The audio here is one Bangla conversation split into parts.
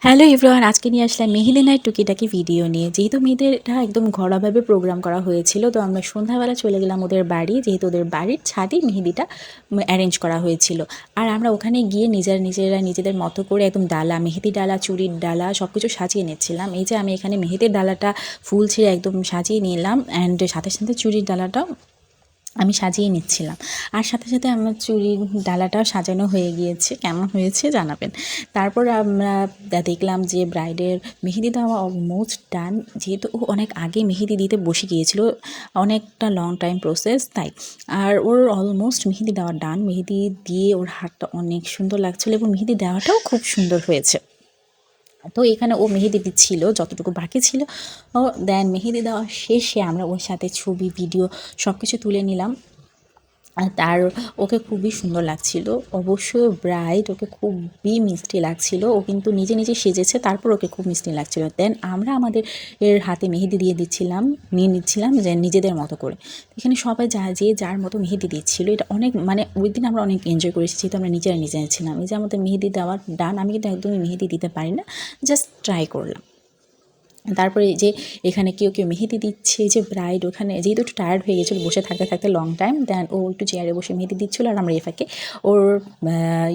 হ্যালো এভরিওয়ান, আজকে নিয়ে আসলাম মেহেদি নাইট টুকিটাকি ভিডিও নিয়ে। যেহেতু মেয়েদেরটা একদম ঘরোয়াভাবে প্রোগ্রাম করা হয়েছিল, তো আমরা সন্ধ্যাবেলা চলে গেলাম ওদের বাড়ি, যেহেতু ওদের বাড়ির ছাদেই মেহেদিটা অ্যারেঞ্জ করা হয়েছিল। আর আমরা ওখানে গিয়ে নিজেদের মতো করে একদম ডালা, মেহেদি ডালা, চুড়ির ডালা সব কিছু সাজিয়ে নিচ্ছিলাম। এই যে আমি এখানে মেহেদির ডালাটা ফুল ছিঁড়ে একদম সাজিয়ে নিলাম, অ্যান্ড সাথে সাথে চুড়ির ডালাটাও আমি সাজিয়ে নিচ্ছিলাম। আর সাথে সাথে আমার চুড়ির ডালাটাও সাজানো হয়ে গিয়েছে। কেমন হয়েছে জানাবেন। তারপর আমরা দেখলাম যে ব্রাইডের মেহেদি দেওয়া অলমোস্ট ডান। যেহেতু ও অনেক আগে মেহেদি দিতে বসে গিয়েছিল, অনেকটা লং টাইম প্রসেস তাই। আর ওর অলমোস্ট মেহেদি দেওয়া ডান। মেহেদি দিয়ে ওর হাতটা অনেক সুন্দর লাগছিলো এবং মেহেদি দেওয়াটাও খুব সুন্দর হয়েছে। তো এখানে ও মেহেদি দিচ্ছিল যতটুকু বাকি ছিল। ও দেন মেহেদি দেওয়া শেষে আমরা ওর সাথে ছবি, ভিডিও সব কিছু তুলে নিলাম। আর ওকে খুবই সুন্দর লাগছিল। অবশ্যই ব্রাইড ওকে খুবই মিষ্টি লাগছিল। ও কিন্তু নিজে নিজে সেজেছে, তারপর ওকে খুব মিষ্টি লাগছিল। দেন আমরা আমাদের হাতে মেহেদি দিয়ে দিচ্ছিলাম, নিয়ে নিচ্ছিলাম যে নিজেদের মতো করে। এখানে সবাই যে যার মতো মেহেদি দিচ্ছিল। এটা অনেক মানে ওই দিন আমরা অনেক এনজয় করেছি, যেহেতু আমরা নিজেরা ছিলাম। এই যে আমাদের মেহেদি দেওয়ার ডান। আমি কিন্তু একদমই মেহেদি দিতে পারি না, জাস্ট ট্রাই করলাম। তারপরে এই যে এখানে কেউ মেহেদি দিচ্ছে। যে ব্রাইড ওখানে যেহেতু একটু টায়ার্ড হয়ে গেছিলো বসে থাকতে থাকতে লং টাইম, দেন ও একটু চেয়ারে বসে মেহেদি দিচ্ছিলো, আর আমরা এফাকে ওর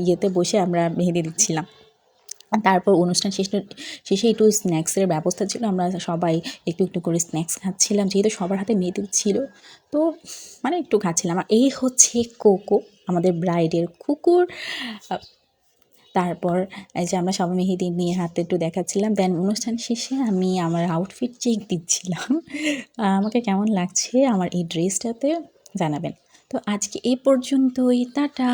ইয়েতে বসে আমরা মেহেদি দিচ্ছিলাম। তারপর অনুষ্ঠান শেষে একটু স্ন্যাক্সের ব্যবস্থা ছিল। আমরা সবাই একটু একটু করে স্ন্যাক্স খাচ্ছিলাম, যেহেতু সবার হাতে মেহেদি ছিল। তো মানে একটু খাচ্ছিলাম। আর এই হচ্ছে কোকো, আমাদের ব্রাইডের কুকুর। তারপর এই যে আমরা সবাই মেহেদি নিয়ে হাতে একটু দেখাচ্ছিলাম। দেন অনুষ্ঠান শেষে আমি আমার আউটফিট চেক দিচ্ছিলাম। আমাকে কেমন লাগছে আমার এই ড্রেসটাতে জানাবেন। তো আজকে এই পর্যন্তই, টাটা।